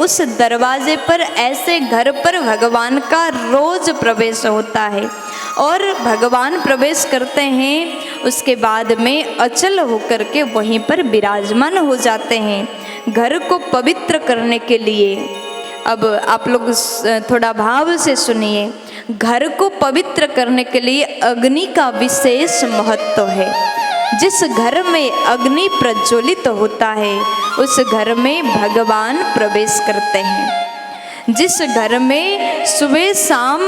उस दरवाजे पर, ऐसे घर पर भगवान का रोज प्रवेश होता है। और भगवान प्रवेश करते हैं, उसके बाद में अचल होकर के वहीं पर विराजमान हो जाते हैं घर को पवित्र करने के लिए। अब आप लोग थोड़ा भाव से सुनिए, घर को पवित्र करने के लिए अग्नि का विशेष महत्व है। जिस घर में अग्नि प्रज्वलित होता है उस घर में भगवान प्रवेश करते हैं। जिस घर में सुबह शाम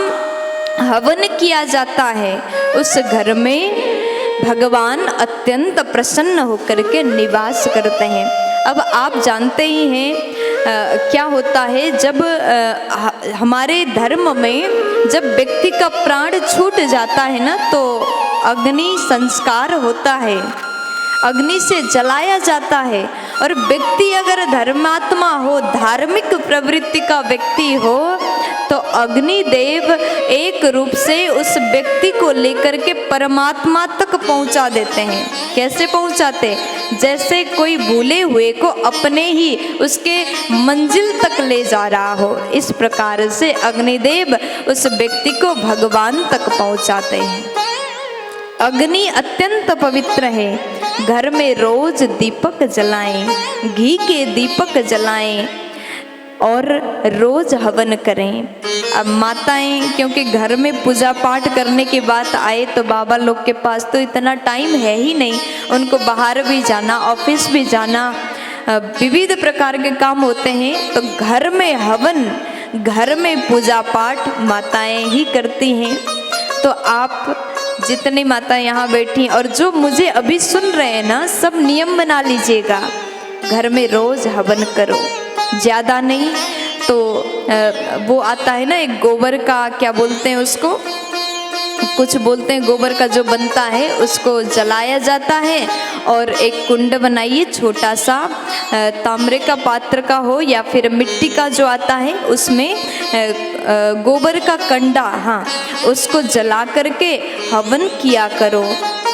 हवन किया जाता है उस घर में भगवान अत्यंत प्रसन्न होकर के निवास करते हैं। अब आप जानते ही हैं क्या होता है, जब हमारे धर्म में जब व्यक्ति का प्राण छूट जाता है ना, तो अग्नि संस्कार होता है, अग्नि से जलाया जाता है। और व्यक्ति अगर धर्मात्मा हो, धार्मिक प्रवृत्ति का व्यक्ति हो, तो अग्निदेव एक रूप से उस व्यक्ति को लेकर के परमात्मा तक पहुंचा देते हैं। कैसे पहुंचाते? जैसे कोई भूले हुए को अपने ही उसके मंजिल तक ले जा रहा हो, इस प्रकार से अग्निदेव उस व्यक्ति को भगवान तक पहुंचाते हैं। अग्नि अत्यंत पवित्र है। घर में रोज दीपक जलाएं, घी के दीपक जलाएं और रोज हवन करें। अब माताएं, क्योंकि घर में पूजा पाठ करने की बात आए तो बाबा लोग के पास तो इतना टाइम है ही नहीं, उनको बाहर भी जाना, ऑफिस भी जाना, विविध प्रकार के काम होते हैं। तो घर में हवन, घर में पूजा पाठ माताएं ही करती हैं। तो आप जितनी माताएं यहाँ बैठी और जो मुझे अभी सुन रहे हैं ना, सब नियम बना लीजिएगा, घर में रोज हवन करो। ज़्यादा नहीं तो वो आता है ना एक गोबर का, क्या बोलते हैं उसको, कुछ बोलते हैं, गोबर का जो बनता है उसको जलाया जाता है। और एक कुंड बनाइए छोटा सा, ताम्रे का पात्र का हो या फिर मिट्टी का जो आता है, उसमें गोबर का कंडा, हाँ, उसको जला करके हवन किया करो।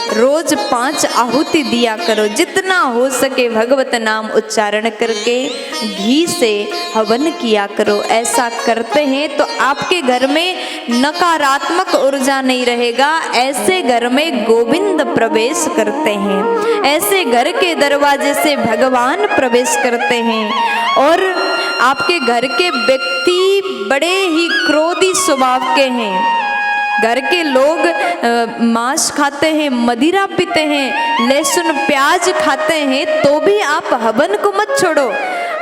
रोज 5 आहुति दिया करो, जितना हो सके भगवत नाम उच्चारण करके घी से हवन किया करो। ऐसा करते हैं तो आपके घर में नकारात्मक ऊर्जा नहीं रहेगा। ऐसे घर में गोविंद प्रवेश करते हैं, ऐसे घर के दरवाजे से भगवान प्रवेश करते हैं। और आपके घर के व्यक्ति बड़े ही क्रोधी स्वभाव के हैं। घर के लोग मांस खाते हैं, मदिरा पीते हैं, लहसुन प्याज खाते हैं, तो भी आप हवन को मत छोड़ो।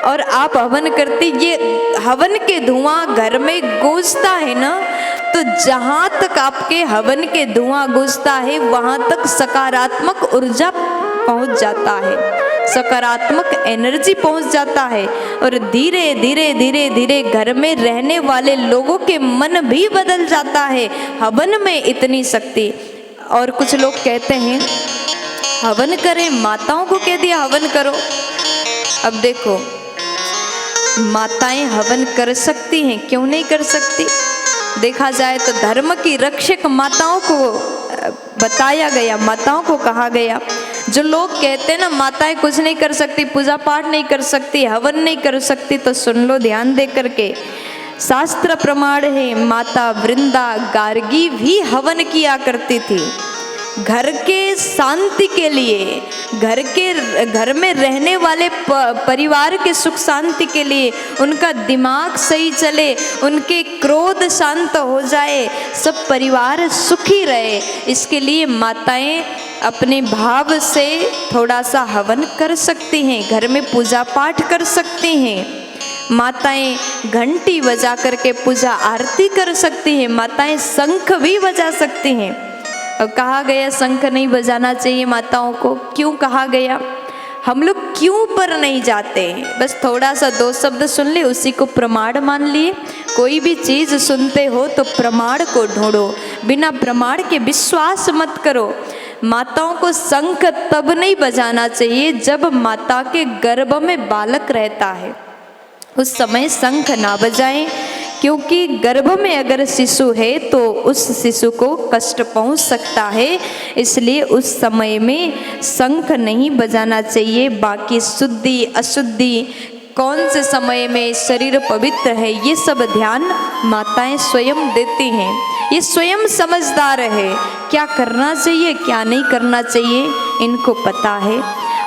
और आप हवन करती, ये हवन के धुआं घर में गूंजता है ना, तो जहाँ तक आपके हवन के धुआं गूंजता है वहाँ तक सकारात्मक ऊर्जा पहुँच जाता है, सकारात्मक एनर्जी पहुंच जाता है। और धीरे धीरे धीरे धीरे घर में रहने वाले लोगों के मन भी बदल जाता है। हवन में इतनी शक्ति। और कुछ लोग कहते हैं हवन करें, माताओं को कह दिया हवन करो। अब देखो, माताएं हवन कर सकती हैं, क्यों नहीं कर सकती? देखा जाए तो धर्म की रक्षक माताओं को बताया गया, माताओं को कहा गया। जो लोग कहते हैं ना माताएं कुछ नहीं कर सकती, पूजा पाठ नहीं कर सकती, हवन नहीं कर सकती, तो सुन लो ध्यान दे करके, शास्त्र प्रमाण है, माता वृंदा गार्गी भी हवन किया करती थी। घर के शांति के लिए, घर में रहने वाले परिवार के सुख शांति के लिए, उनका दिमाग सही चले, उनके क्रोध शांत हो जाए, सब परिवार सुखी रहे, इसके लिए माताएं अपने भाव से थोड़ा सा हवन कर सकती हैं, घर में पूजा पाठ कर सकती हैं। माताएं घंटी बजा करके पूजा आरती कर सकती हैं, माताएं शंख भी बजा सकती हैं। अब कहा गया शंख नहीं बजाना चाहिए माताओं को, क्यों कहा गया? हम लोग क्यों पर नहीं जाते? बस थोड़ा सा 2 शब्द सुन ले, उसी को प्रमाण मान लिए। कोई भी चीज़ सुनते हो तो प्रमाण को ढूंढो, बिना प्रमाण के विश्वास मत करो। माताओं को शंख तब नहीं बजाना चाहिए जब माता के गर्भ में बालक रहता है, उस समय शंख ना बजाएं, क्योंकि गर्भ में अगर शिशु है तो उस शिशु को कष्ट पहुंच सकता है, इसलिए उस समय में शंख नहीं बजाना चाहिए। बाकी शुद्धि अशुद्धि कौन से समय में शरीर पवित्र है, ये सब ध्यान माताएं स्वयं देती हैं। ये स्वयं समझदार है, क्या करना चाहिए क्या नहीं करना चाहिए इनको पता है।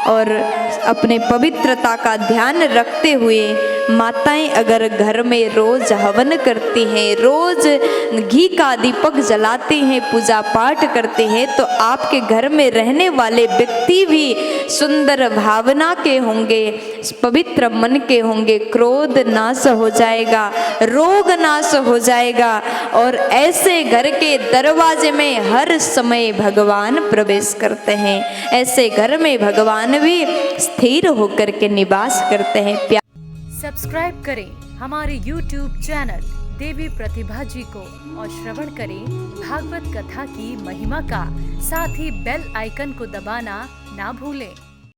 और अपने पवित्रता का ध्यान रखते हुए माताएं अगर घर में रोज हवन करती हैं, रोज घी का दीपक जलाती हैं, पूजा पाठ करते हैं, तो आपके घर में रहने वाले व्यक्ति भी सुंदर भावना के होंगे, पवित्र मन के होंगे, क्रोध नाश हो जाएगा, रोग नाश हो जाएगा और ऐसे घर के दरवाजे में हर समय भगवान प्रवेश करते हैं। ऐसे घर में भगवान भी स्थिर होकर के निवास करते हैं। सब्सक्राइब करें हमारे YouTube चैनल देवी प्रतिभा जी को और श्रवण करें भागवत कथा की महिमा का, साथ ही बेल आइकन को दबाना ना भूलें।